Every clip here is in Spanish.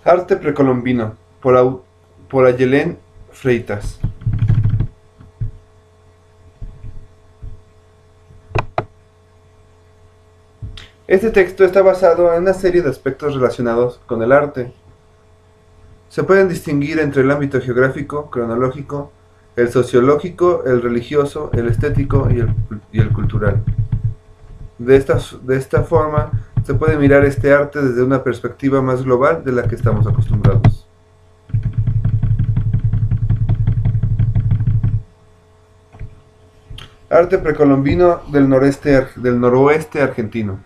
Arte precolombino, por Ayelén Freitas. Este texto está basado en una serie de aspectos relacionados con el arte. Se pueden distinguir entre el ámbito geográfico, cronológico, el sociológico, el religioso, el estético y el cultural. De esta forma, se puede mirar este arte desde una perspectiva más global de la que estamos acostumbrados. Arte precolombino del noroeste argentino.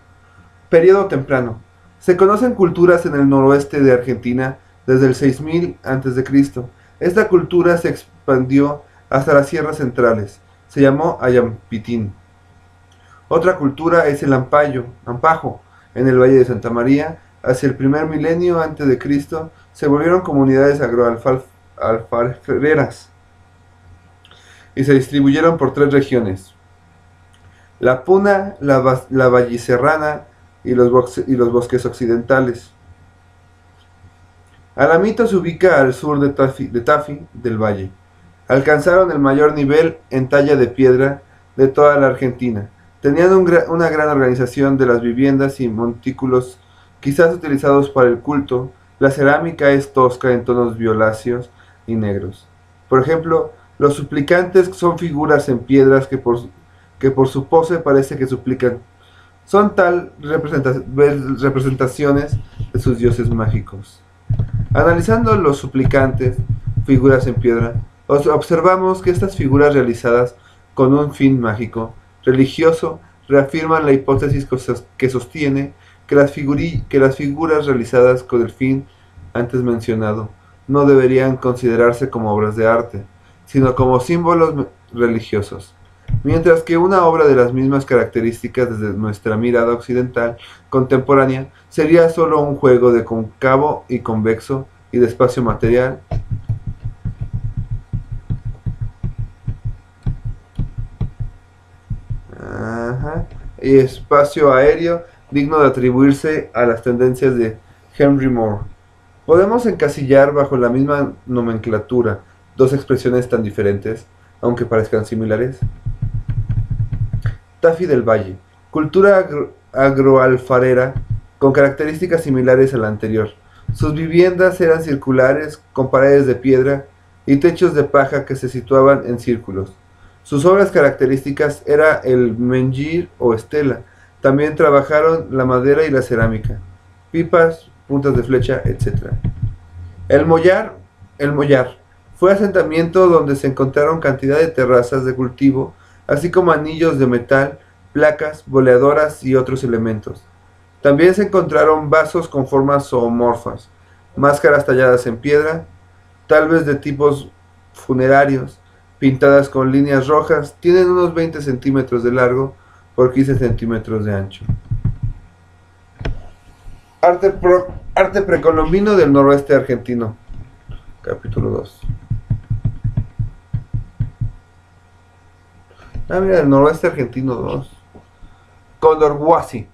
Periodo temprano. Se conocen culturas en el noroeste de Argentina desde el 6000 a.C. Esta cultura se expandió hasta las sierras centrales. Se llamó Ayampitín. Otra cultura es el Ampajo, en el Valle de Santa María. Hacia el primer milenio antes de Cristo se volvieron comunidades agroalfareras y se distribuyeron por 3 regiones: la Puna, la Valliserrana y los bosques occidentales. Alamito se ubica al sur de Tafí del Valle. Alcanzaron el mayor nivel en talla de piedra de toda la Argentina. Tenían una gran organización de las viviendas y montículos, quizás utilizados para el culto. La cerámica es tosca en tonos violáceos y negros. Por ejemplo, los suplicantes son figuras en piedras que por su pose parece que suplican. Son representaciones de sus dioses mágicos. Analizando los suplicantes, figuras en piedra, observamos que estas figuras realizadas con un fin mágico, religioso, reafirman la hipótesis que sostiene que las figuras realizadas con el fin antes mencionado no deberían considerarse como obras de arte, sino como símbolos religiosos, mientras que una obra de las mismas características desde nuestra mirada occidental contemporánea sería solo un juego de cóncavo y convexo y de espacio material y espacio aéreo digno de atribuirse a las tendencias de Henry Moore. Podemos encasillar bajo la misma nomenclatura dos expresiones tan diferentes, aunque parezcan similares. Tafí del Valle, cultura agroalfarera con características similares a la anterior. Sus viviendas eran circulares con paredes de piedra y techos de paja que se situaban en círculos. Sus obras características era el menhir o estela. También trabajaron la madera y la cerámica, pipas, puntas de flecha, etc. El Mollar fue asentamiento donde se encontraron cantidad de terrazas de cultivo, así como anillos de metal, placas, boleadoras y otros elementos. También se encontraron vasos con formas zoomorfas, máscaras talladas en piedra, tal vez de tipos funerarios, pintadas con líneas rojas, tienen unos 20 centímetros de largo por 15 centímetros de ancho. Arte precolombino del noroeste argentino. Capítulo 2. Mira, el noroeste argentino 2. Condorhuasi.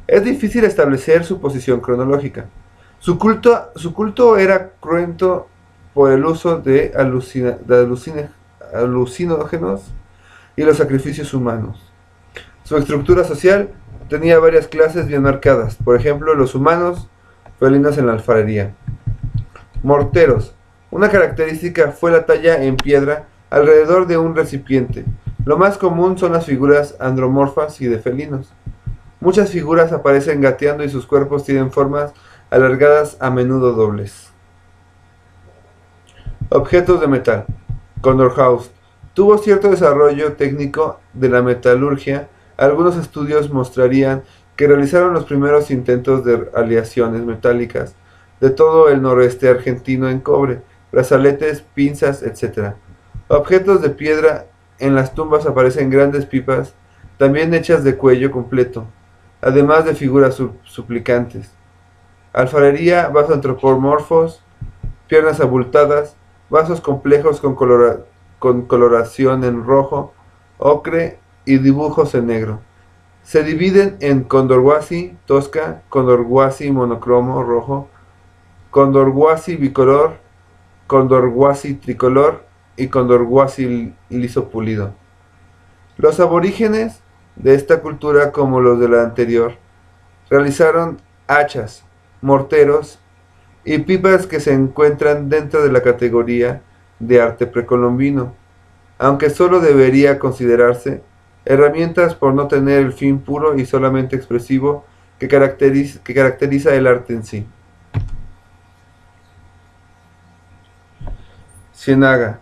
Es difícil establecer su posición cronológica. Su culto era cruento por el uso de alucinógenos y los sacrificios humanos. Su estructura social tenía varias clases bien marcadas, por ejemplo, los humanos, felinos en la alfarería. Morteros. Una característica fue la talla en piedra alrededor de un recipiente. Lo más común son las figuras andromorfas y de felinos. Muchas figuras aparecen gateando y sus cuerpos tienen formas alargadas, a menudo dobles. Objetos de metal. Condorhaus tuvo cierto desarrollo técnico de la metalurgia. Algunos estudios mostrarían que realizaron los primeros intentos de aleaciones metálicas de todo el noroeste argentino en cobre, brazaletes, pinzas, etc. Objetos de piedra. En las tumbas aparecen grandes pipas, también hechas de cuello completo, además de figuras suplicantes. Alfarería, vasos antropomorfos, piernas abultadas, vasos complejos con coloración en rojo, ocre y dibujos en negro. Se dividen en Condorhuasi tosca, Condorhuasi monocromo rojo, Condorhuasi bicolor, Condorhuasi tricolor y Condorhuasi liso pulido. Los aborígenes de esta cultura, como los de la anterior, realizaron hachas, morteros y pipas que se encuentran dentro de la categoría de arte precolombino, aunque solo debería considerarse herramientas por no tener el fin puro y solamente expresivo que caracteriza el arte en sí. Ciénaga.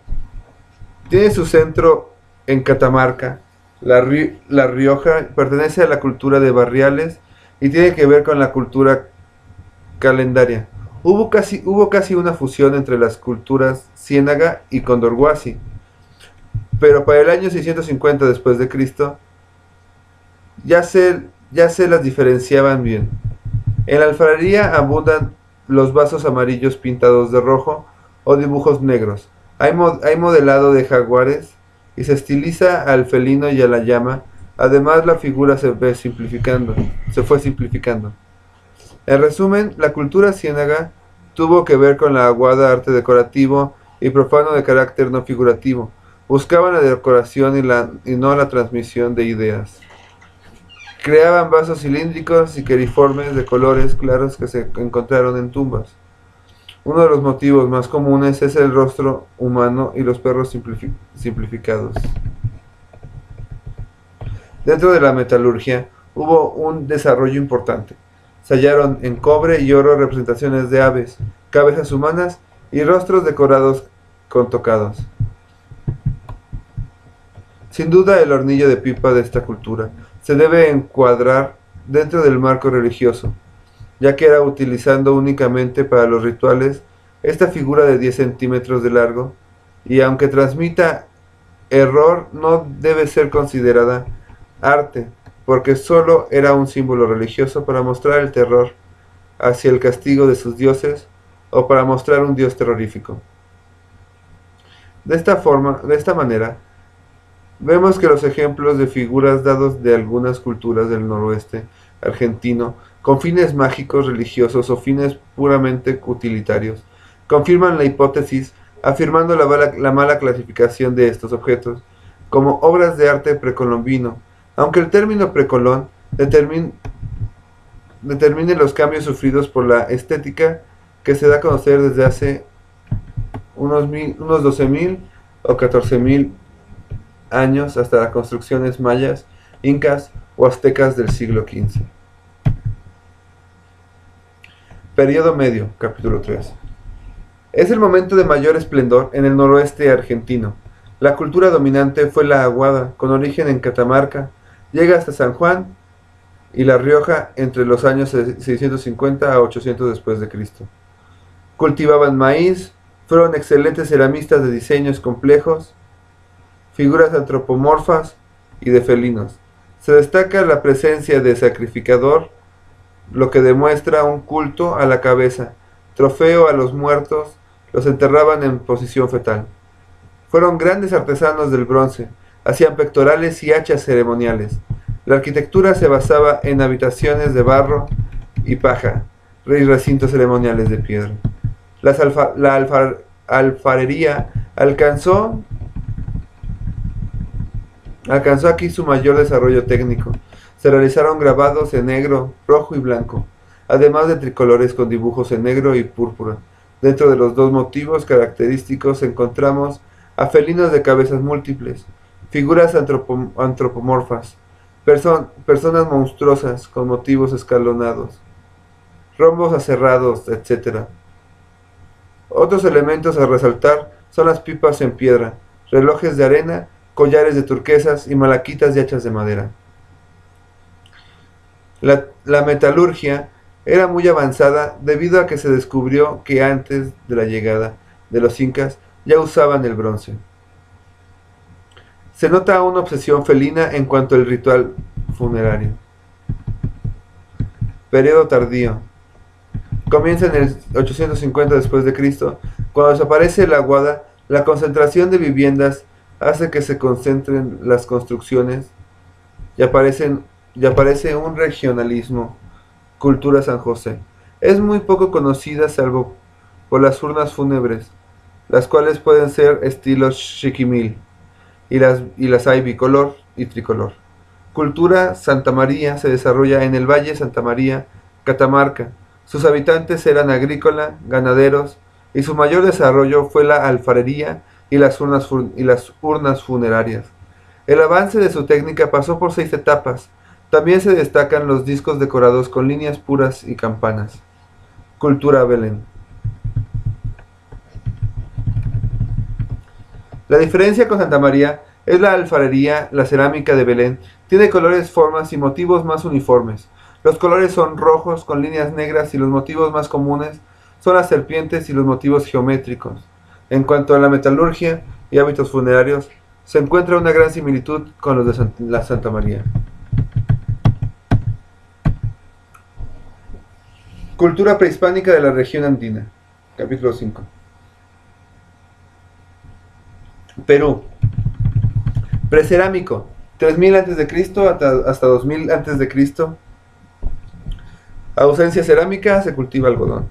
Tiene su centro en Catamarca. La Rioja pertenece a la cultura de barriales y tiene que ver con la cultura calendaria. Hubo casi una fusión entre las culturas ciénaga y condorhuasi, pero para el año 650 después de Cristo ya se las diferenciaban bien. En la alfarería abundan los vasos amarillos pintados de rojo o dibujos negros. Hay modelado de jaguares y se estiliza al felino y a la llama. Además, la figura se fue simplificando. En resumen, la cultura ciénaga tuvo que ver con la aguada arte decorativo y profano de carácter no figurativo. Buscaban la decoración y no la transmisión de ideas. Creaban vasos cilíndricos y queriformes de colores claros que se encontraron en tumbas. Uno de los motivos más comunes es el rostro humano y los perros simplificados. Dentro de la metalurgia hubo un desarrollo importante. Se hallaron en cobre y oro representaciones de aves, cabezas humanas y rostros decorados con tocados. Sin duda, el hornillo de pipa de esta cultura se debe encuadrar dentro del marco religioso, ya que era utilizando únicamente para los rituales esta figura de 10 centímetros de largo, y aunque transmita error, no debe ser considerada arte, porque solo era un símbolo religioso para mostrar el terror hacia el castigo de sus dioses o para mostrar un dios terrorífico. De esta manera, vemos que los ejemplos de figuras dados de algunas culturas del noroeste argentino con fines mágicos, religiosos o fines puramente utilitarios confirman la hipótesis, afirmando la mala clasificación de estos objetos como obras de arte precolombino, aunque el término precolón determine los cambios sufridos por la estética que se da a conocer desde hace unos 12.000 o 14.000 años hasta las construcciones mayas, incas o aztecas del siglo XV. Periodo medio, capítulo 3. Es el momento de mayor esplendor en el noroeste argentino. La cultura dominante fue la aguada, con origen en Catamarca, llega hasta San Juan y La Rioja entre los años 650 a 800 después de Cristo. Cultivaban maíz, fueron excelentes ceramistas de diseños complejos, figuras antropomorfas y de felinos. Se destaca la presencia de sacrificador, lo que demuestra un culto a la cabeza, trofeo a los muertos, los enterraban en posición fetal. Fueron grandes artesanos del bronce, hacían pectorales y hachas ceremoniales. La arquitectura se basaba en habitaciones de barro y paja, y recintos ceremoniales de piedra. La alfarería alcanzó aquí su mayor desarrollo técnico. Se realizaron grabados en negro, rojo y blanco, además de tricolores con dibujos en negro y púrpura. Dentro de los dos motivos característicos encontramos a felinos de cabezas múltiples, figuras antropomorfas, personas monstruosas con motivos escalonados, rombos aserrados, etc. Otros elementos a resaltar son las pipas en piedra, relojes de arena, collares de turquesas y malaquitas de hachas de madera. La metalurgia era muy avanzada debido a que se descubrió que antes de la llegada de los incas ya usaban el bronce. Se nota una obsesión felina en cuanto al ritual funerario. Periodo tardío. Comienza en el 850 después de Cristo, cuando desaparece la aguada, la concentración de viviendas hace que se concentren las construcciones y aparece un regionalismo. Cultura San José. Es muy poco conocida salvo por las urnas fúnebres, las cuales pueden ser estilo chiquimil, y las hay bicolor y tricolor. Cultura Santa María se desarrolla en el Valle Santa María, Catamarca. Sus habitantes eran agrícola, ganaderos, y su mayor desarrollo fue la alfarería y las urnas funerarias. El avance de su técnica pasó por 6 etapas. También se destacan los discos decorados con líneas puras y campanas. Cultura Belén. La diferencia con Santa María es la alfarería. La cerámica de Belén tiene colores, formas y motivos más uniformes. Los colores son rojos con líneas negras y los motivos más comunes son las serpientes y los motivos geométricos. En cuanto a la metalurgia y hábitos funerarios, se encuentra una gran similitud con los de la Santa María. Cultura prehispánica de la región andina. Capítulo 5. Perú. Precerámico. 3000 a.C. hasta 2000 a.C. Ausencia cerámica, se cultiva algodón.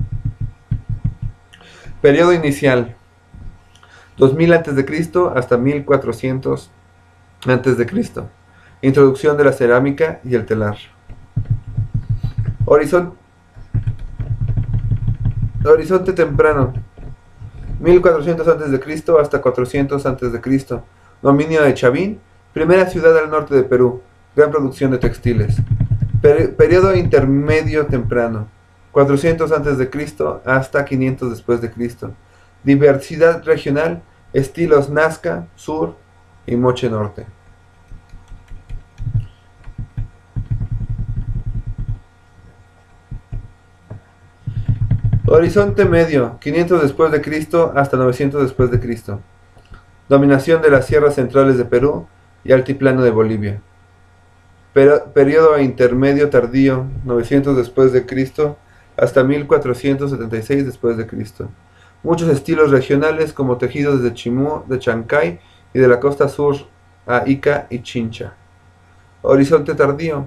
Periodo inicial. 2000 a.C. hasta 1400 a.C. Introducción de la cerámica y el telar. Horizonte temprano. 1400 a.C. hasta 400 a.C. Dominio de Chavín, primera ciudad al norte de Perú. Gran producción de textiles. Periodo intermedio temprano. 400 a.C. hasta 500 después de Cristo. Diversidad regional, estilos Nazca, Sur y Moche Norte. Horizonte medio, 500 después de Cristo hasta 900 después de Cristo. Dominación de las sierras centrales de Perú y altiplano de Bolivia. Periodo intermedio tardío, 900 después de Cristo hasta 1476 después de Cristo. Muchos estilos regionales como tejidos de Chimú, de Chancay y de la costa sur a Ica y Chincha. Horizonte tardío,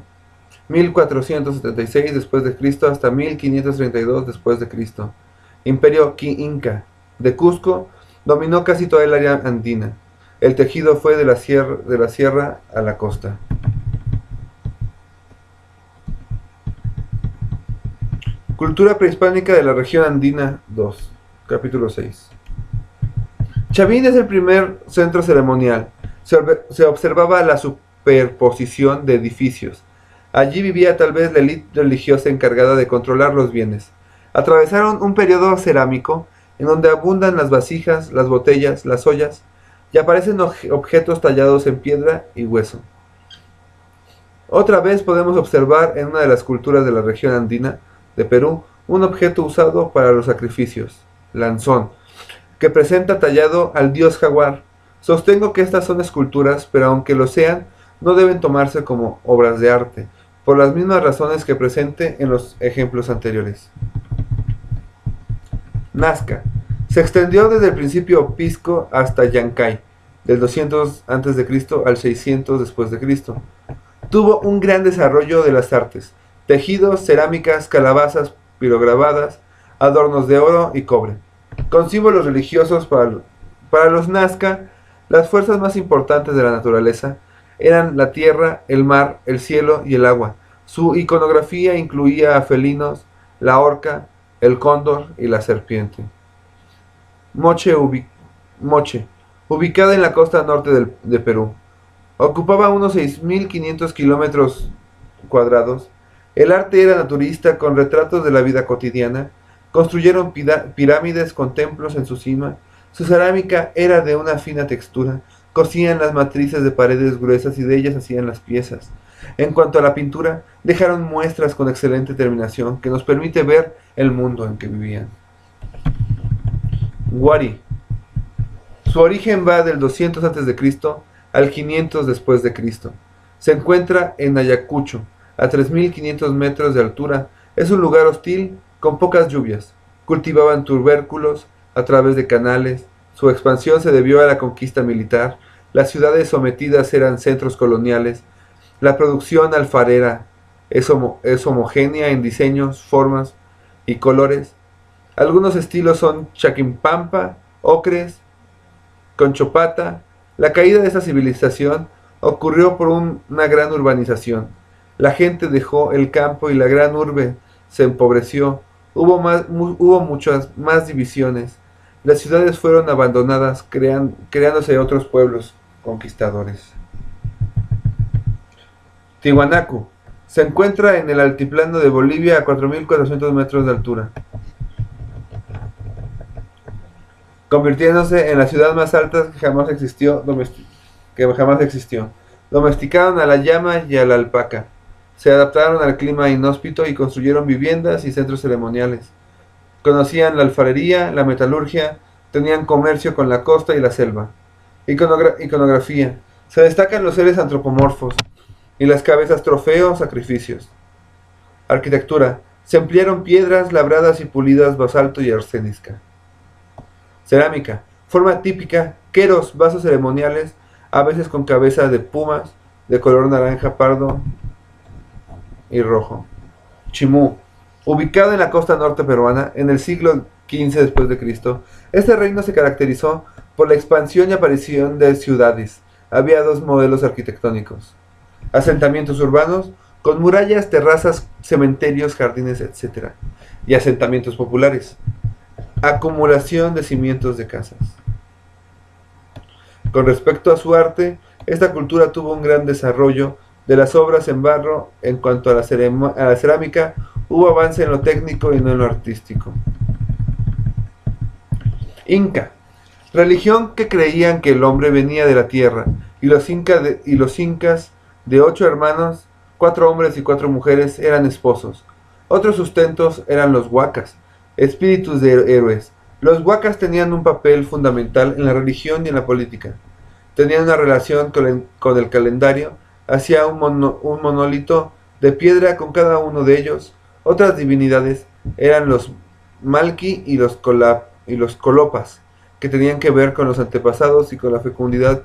1476 después de Cristo hasta 1532 después de Cristo. Imperio Inca de Cusco dominó casi toda el área andina. El tejido fue de la sierra a la costa. Cultura prehispánica de la región andina 2. Capítulo 6. Chavín es el primer centro ceremonial. Se observaba la superposición de edificios. Allí vivía tal vez la élite religiosa encargada de controlar los bienes. Atravesaron un periodo cerámico en donde abundan las vasijas, las botellas, las ollas, y aparecen objetos tallados en piedra y hueso. Otra vez podemos observar en una de las culturas de la región andina de Perú un objeto usado para los sacrificios, lanzón, que presenta tallado al dios jaguar. Sostengo que estas son esculturas, pero aunque lo sean, no deben tomarse como obras de arte, por las mismas razones que presente en los ejemplos anteriores. Nazca. Se extendió desde el principio Pisco hasta Yancay, del 200 a.C. al 600 después de Cristo. Tuvo un gran desarrollo de las artes, tejidos, cerámicas, calabazas pirograbadas, adornos de oro y cobre. Con símbolos religiosos para los Nazca, las fuerzas más importantes de la naturaleza eran la tierra, el mar, el cielo y el agua. Su iconografía incluía a felinos, la orca, el cóndor y la serpiente. Moche, ubicada en la costa norte de Perú. Ocupaba unos 6.500 kilómetros cuadrados. El arte era naturista con retratos de la vida cotidiana. Construyeron pirámides con templos en su cima. Su cerámica era de una fina textura. Cosían las matrices de paredes gruesas y de ellas hacían las piezas. En cuanto a la pintura, dejaron muestras con excelente terminación que nos permite ver el mundo en que vivían. Huari. Su origen va del 200 a.C. al 500 después de Cristo. Se encuentra en Ayacucho, a 3.500 metros de altura. Es un lugar hostil con pocas lluvias. Cultivaban tubérculos a través de canales. Su expansión se debió a la conquista militar. Las ciudades sometidas eran centros coloniales. La producción alfarera es homogénea en diseños, formas y colores. Algunos estilos son Chaquimpampa, Ocres, Conchopata. La caída de esta civilización ocurrió por una gran urbanización. La gente dejó el campo y la gran urbe se empobreció. Hubo muchas más divisiones. Las ciudades fueron abandonadas, creándose otros pueblos conquistadores. Tiwanaku se encuentra en el altiplano de Bolivia a 4.400 metros de altura, convirtiéndose en la ciudad más alta que jamás existió. Domesticaron a la llama y a la alpaca. Se adaptaron al clima inhóspito y construyeron viviendas y centros ceremoniales. Conocían la alfarería, la metalurgia, tenían comercio con la costa y la selva. Iconografía. Se destacan los seres antropomorfos y las cabezas trofeo sacrificios. Arquitectura. Se emplearon piedras labradas y pulidas, basalto y arsénica. Cerámica. Forma típica, queros, vasos ceremoniales, a veces con cabeza de pumas, de color naranja, pardo y rojo. Chimú. Ubicado en la costa norte peruana, en el siglo XV después de Cristo, este reino se caracterizó por la expansión y aparición de ciudades. Había dos modelos arquitectónicos: asentamientos urbanos, con murallas, terrazas, cementerios, jardines, etc. Y asentamientos populares, acumulación de cimientos de casas. Con respecto a su arte, esta cultura tuvo un gran desarrollo de las obras en barro. En cuanto a la cerámica, hubo avance en lo técnico y no en lo artístico. Inca. Religión que creían que el hombre venía de la tierra, y los incas de 8 hermanos, 4 hombres y 4 mujeres, eran esposos. Otros sustentos eran los huacas, espíritus de héroes. Los huacas tenían un papel fundamental en la religión y en la política. Tenían una relación con el calendario, hacía un monolito de piedra con cada uno de ellos. Otras divinidades eran los malqui y los colopas, que tenían que ver con los antepasados y con la fecundidad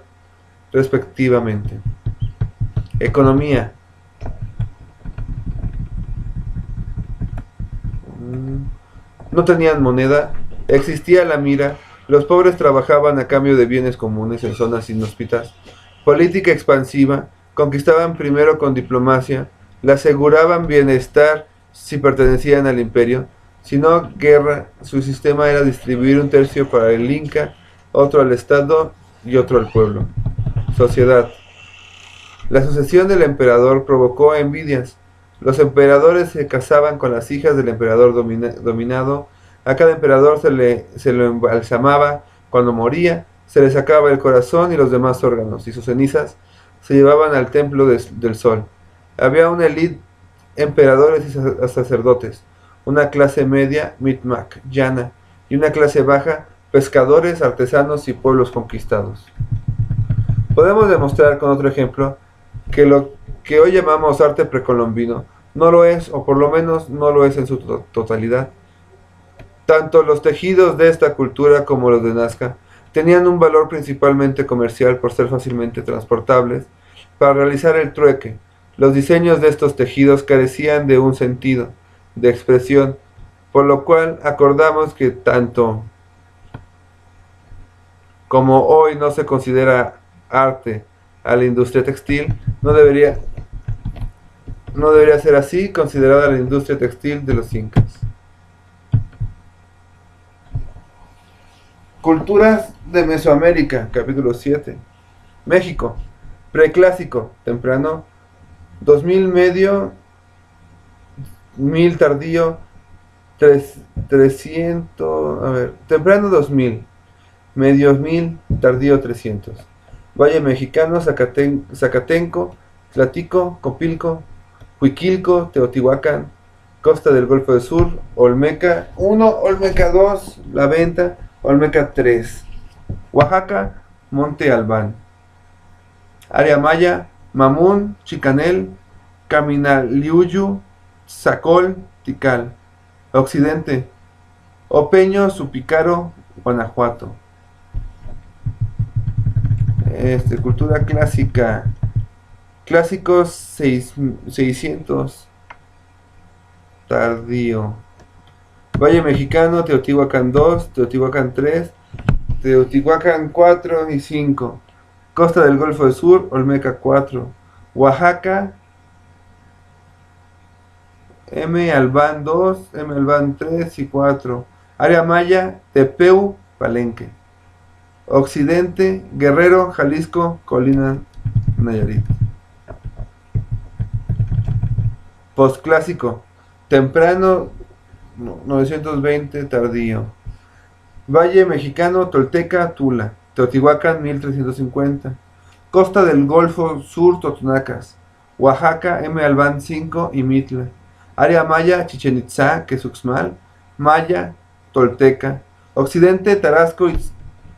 respectivamente. Economía. No tenían moneda, existía la mira, los pobres trabajaban a cambio de bienes comunes en zonas inhóspitas. Política expansiva, conquistaban primero con diplomacia, le aseguraban bienestar si pertenecían al imperio, si no guerra. Su sistema era distribuir un tercio para el Inca, otro al Estado y otro al pueblo. Sociedad. La sucesión del emperador provocó envidias. Los emperadores se casaban con las hijas del emperador dominado. A cada emperador se lo embalsamaba cuando moría, se le sacaba el corazón y los demás órganos, y sus cenizas se llevaban al templo del sol. Había una élite, emperadores y sacerdotes, una clase media, Micmac, llana, y una clase baja, pescadores, artesanos y pueblos conquistados. Podemos demostrar con otro ejemplo que lo que hoy llamamos arte precolombino no lo es, o por lo menos no lo es en su totalidad. Tanto los tejidos de esta cultura como los de Nazca tenían un valor principalmente comercial por ser fácilmente transportables. Para realizar el trueque, los diseños de estos tejidos carecían de un sentido de expresión, por lo cual acordamos que tanto como hoy no se considera arte a la industria textil, no debería ser así considerada la industria textil de los incas. Culturas de Mesoamérica, capítulo 7. México, preclásico, temprano, 2000 medio, 1000 tardío, 300, temprano 2000, medio 1000, tardío 300. Valle Mexicano, Zacatenco, Tlatico, Copilco, Huiquilco, Teotihuacán, Costa del Golfo del Sur, Olmeca 1, Olmeca 2, La Venta, Olmeca 3, Oaxaca, Monte Albán. Área Maya, Mamún, Chicanel, Caminaliuyu, Zacol, Tikal. Occidente, Opeño, Supicaro, Guanajuato. Cultura clásica. Clásicos 600. Tardío. Valle Mexicano, Teotihuacán 2, Teotihuacán 3, Teotihuacán 4 y 5. Costa del Golfo del Sur, Olmeca 4. Oaxaca, M. Albán 2, M. Albán 3 y 4. Área Maya, Tepeu, Palenque. Occidente, Guerrero, Jalisco, Colina, Nayarit. Postclásico, temprano, 920, tardío. Valle Mexicano, Tolteca, Tula. Teotihuacán, 1350. Costa del Golfo Sur, Totonacas. Oaxaca, M. Albán 5 y Mitla. Área Maya, Chichen Itzá, Quezuxmal. Maya, Tolteca. Occidente, Tarasco y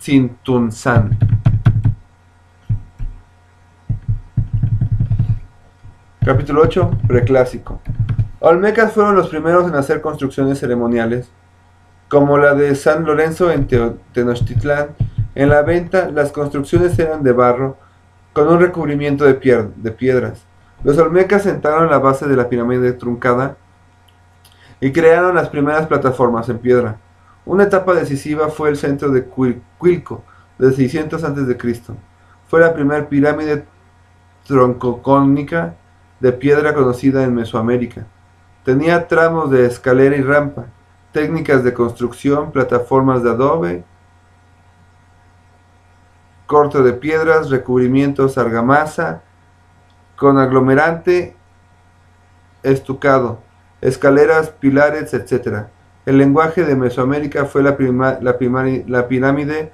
Tzintunzán. Capítulo 8. Preclásico. Olmecas fueron los primeros en hacer construcciones ceremoniales, como la de San Lorenzo en Tenochtitlán. En la venta, las construcciones eran de barro, con un recubrimiento de piedras. Los olmecas sentaron la base de la pirámide truncada y crearon las primeras plataformas en piedra. Una etapa decisiva fue el centro de Cuilco, de 600 a.C. Fue la primera pirámide troncocónica de piedra conocida en Mesoamérica. Tenía tramos de escalera y rampa, técnicas de construcción, plataformas de adobe, corte de piedras, recubrimientos, argamasa, con aglomerante, estucado, escaleras, pilares, etc. El lenguaje de Mesoamérica fue la pirámide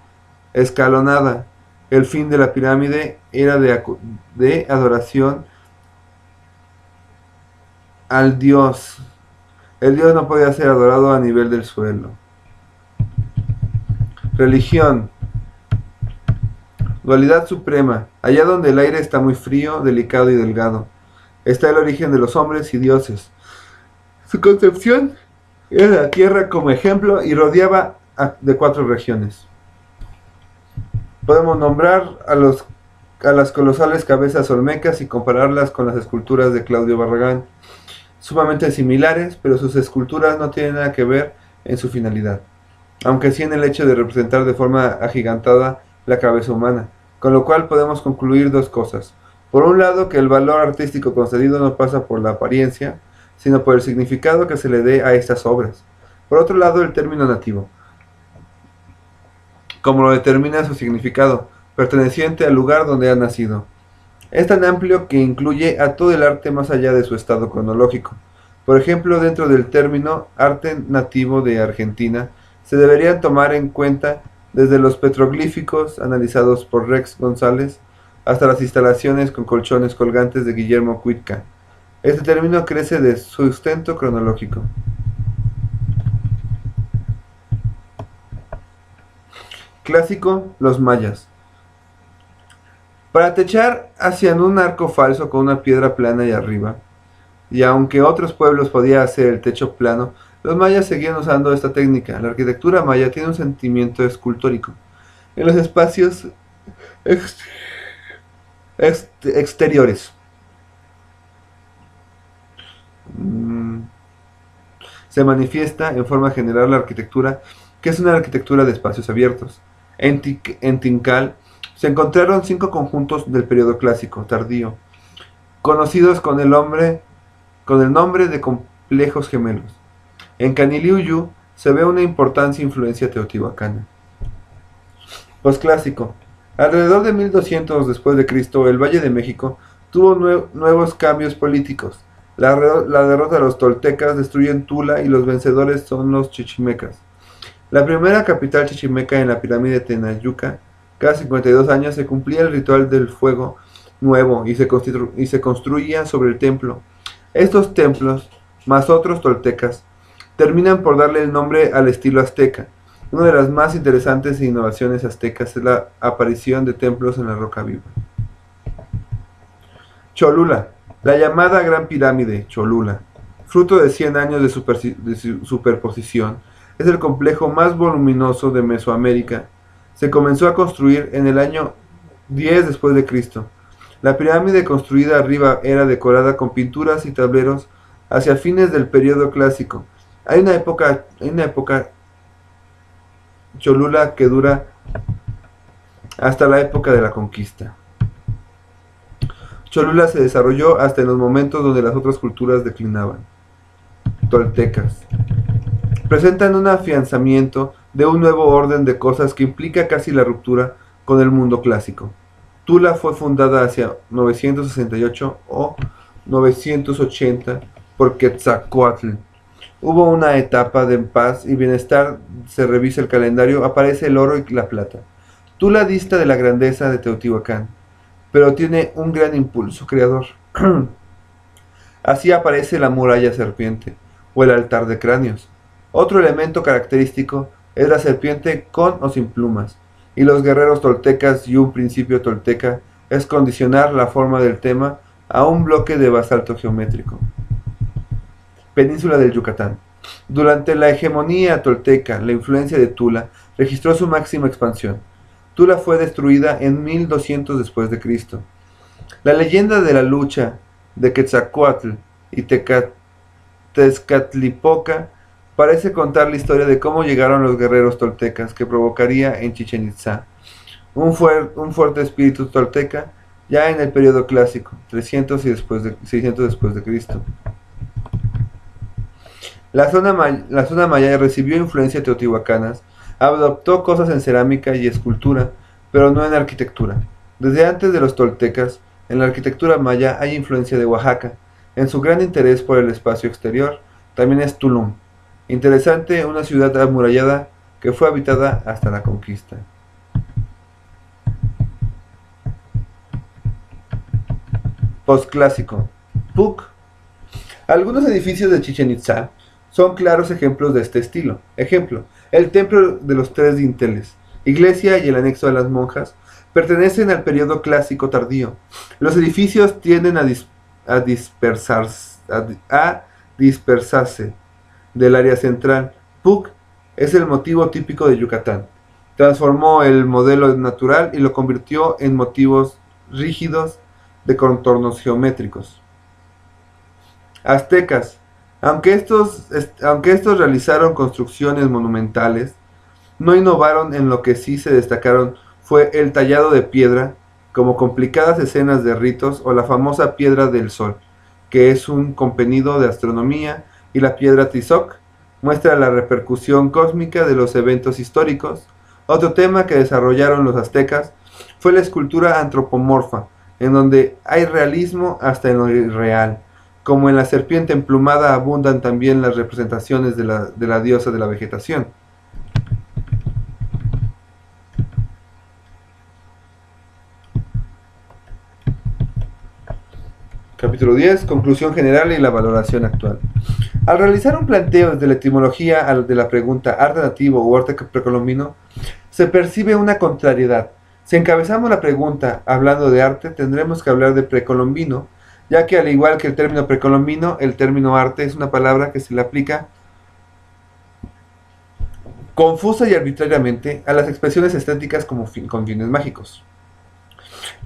escalonada. El fin de la pirámide era de adoración al dios. El dios no podía ser adorado a nivel del suelo. Religión. Dualidad suprema. Allá donde el aire está muy frío, delicado y delgado, está el origen de los hombres y dioses. Su concepción era la tierra como ejemplo y rodeaba de 4 regiones. Podemos nombrar a las colosales cabezas olmecas y compararlas con las esculturas de Claudio Barragán. Sumamente similares, pero sus esculturas no tienen nada que ver en su finalidad, aunque sí en el hecho de representar de forma agigantada la cabeza humana, con lo cual podemos concluir 2 cosas. Por un lado, que el valor artístico concedido no pasa por la apariencia, sino por el significado que se le dé a estas obras. Por otro lado, el término nativo, como lo determina su significado, perteneciente al lugar donde ha nacido. Es tan amplio que incluye a todo el arte más allá de su estado cronológico. Por ejemplo, dentro del término arte nativo de Argentina, se deberían tomar en cuenta desde los petroglíficos analizados por Rex González hasta las instalaciones con colchones colgantes de Guillermo Cuitca. Este término crece de sustento cronológico. Clásico, los mayas. Para techar hacían un arco falso con una piedra plana y arriba, y aunque otros pueblos podían hacer el techo plano, los mayas seguían usando esta técnica. La arquitectura maya tiene un sentimiento escultórico. En los espacios exteriores se manifiesta en forma general la arquitectura, que es una arquitectura de espacios abiertos. En Tikal se encontraron 5 conjuntos del periodo clásico tardío, conocidos con el nombre de complejos gemelos. En Caniliuyu se ve una importante influencia teotihuacana. Posclásico. Alrededor de 1200 después de Cristo, el Valle de México tuvo nuevos cambios políticos. La derrota de los toltecas destruyen Tula y los vencedores son los chichimecas. La primera capital chichimeca en la pirámide de Tenayuca, cada 52 años se cumplía el ritual del fuego nuevo y se construía sobre el templo. Estos templos, más otros toltecas, terminan por darle el nombre al estilo azteca. Una de las más interesantes innovaciones aztecas es la aparición de templos en la roca viva. Cholula, la llamada Gran Pirámide, Cholula, fruto de 100 años de superposición, es el complejo más voluminoso de Mesoamérica. Se comenzó a construir en el año 10 después de Cristo. La pirámide construida arriba era decorada con pinturas y tableros hacia fines del periodo clásico. Hay una época Cholula que dura hasta la época de la conquista. Cholula se desarrolló hasta en los momentos donde las otras culturas declinaban. Toltecas. Presentan un afianzamiento de un nuevo orden de cosas que implica casi la ruptura con el mundo clásico. Tula fue fundada hacia 968 o 980 por Quetzalcóatl. Hubo una etapa de paz y bienestar, se revisa el calendario, aparece el oro y la plata. Tula dista de la grandeza de Teotihuacán, pero tiene un gran impulso creador. Así aparece la muralla serpiente o el altar de cráneos. Otro elemento característico es la serpiente con o sin plumas, y los guerreros toltecas y un principio tolteca es condicionar la forma del tema a un bloque de basalto geométrico. Península del Yucatán. Durante la hegemonía tolteca, la influencia de Tula registró su máxima expansión. Tula fue destruida en 1200 después de Cristo. La leyenda de la lucha de Quetzalcóatl y Tezcatlipoca parece contar la historia de cómo llegaron los guerreros toltecas que provocaría en Chichén Itzá un fuerte espíritu tolteca ya en el periodo clásico, 300 y 600 después de Cristo. La zona maya recibió influencia teotihuacanas, adoptó cosas en cerámica y escultura, pero no en arquitectura. Desde antes de los toltecas, en la arquitectura maya hay influencia de Oaxaca. En su gran interés por el espacio exterior, también es Tulum. Interesante, una ciudad amurallada que fue habitada hasta la conquista. Postclásico. Puc. Algunos edificios de Chichén Itzá son claros ejemplos de este estilo. Ejemplo, el templo de los tres dinteles, iglesia y el anexo de las monjas, pertenecen al periodo clásico tardío. Los edificios tienden a dispersarse del área central. Puc es el motivo típico de Yucatán. Transformó el modelo natural y lo convirtió en motivos rígidos de contornos geométricos. Aztecas. Aunque estos realizaron construcciones monumentales, no innovaron. En lo que sí se destacaron fue el tallado de piedra, como complicadas escenas de ritos, o la famosa piedra del sol, que es un compendio de astronomía, y la piedra Tizoc muestra la repercusión cósmica de los eventos históricos. Otro tema que desarrollaron los aztecas fue la escultura antropomorfa, en donde hay realismo hasta en lo irreal. Como en la serpiente emplumada abundan también las representaciones de la diosa de la vegetación. Capítulo 10. Conclusión general y la valoración actual. Al realizar un planteo desde la etimología de la pregunta arte nativo o arte precolombino, se percibe una contrariedad. Si encabezamos la pregunta hablando de arte, tendremos que hablar de precolombino, ya que al igual que el término precolombino, el término arte es una palabra que se le aplica confusa y arbitrariamente a las expresiones estéticas con fines mágicos,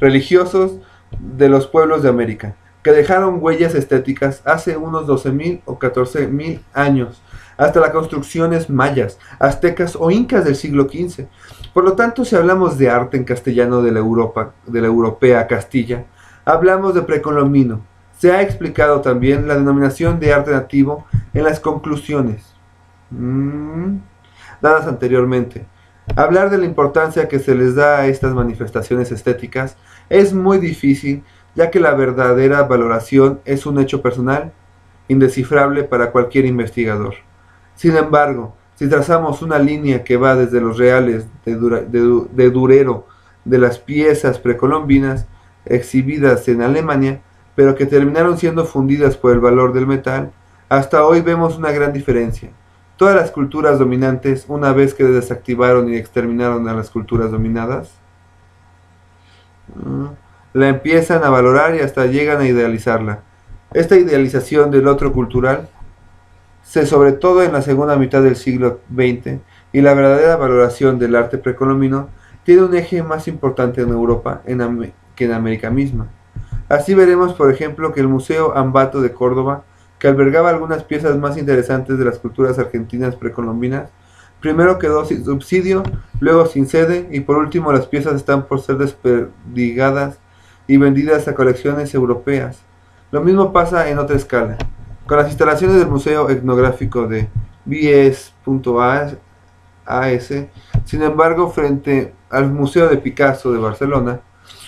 religiosos de los pueblos de América, que dejaron huellas estéticas hace unos 12.000 o 14.000 años, hasta las construcciones mayas, aztecas o incas del siglo XV. Por lo tanto, si hablamos de arte en castellano de la europea Castilla, hablamos de precolombino. Se ha explicado también la denominación de arte nativo en las conclusiones dadas anteriormente. Hablar de la importancia que se les da a estas manifestaciones estéticas es muy difícil, ya que la verdadera valoración es un hecho personal, indescifrable para cualquier investigador. Sin embargo, si trazamos una línea que va desde los reales de Durero de las piezas precolombinas exhibidas en Alemania, pero que terminaron siendo fundidas por el valor del metal, hasta hoy vemos una gran diferencia. Todas las culturas dominantes, una vez que desactivaron y exterminaron a las culturas dominadas, la empiezan a valorar y hasta llegan a idealizarla. Esta idealización del otro cultural sobre todo en la segunda mitad del siglo XX, y la verdadera valoración del arte precolombino tiene un eje más importante en Europa que en América misma. Así veremos, por ejemplo, que el Museo Ambato de Córdoba que albergaba algunas piezas más interesantes de las culturas argentinas precolombinas, primero quedó sin subsidio, luego sin sede y por último las piezas están por ser desperdigadas y vendidas a colecciones europeas. Lo mismo pasa en otra escala. Con las instalaciones del Museo Etnográfico de Vies.as, sin embargo, frente al Museo de Picasso de Barcelona,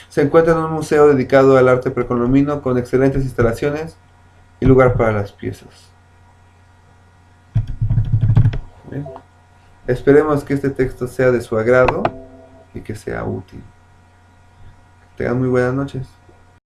se encuentra un museo dedicado al arte precolombino con excelentes instalaciones y lugar para las piezas. Bien. Esperemos que este texto sea de su agrado y que sea útil. Tengan muy buenas noches.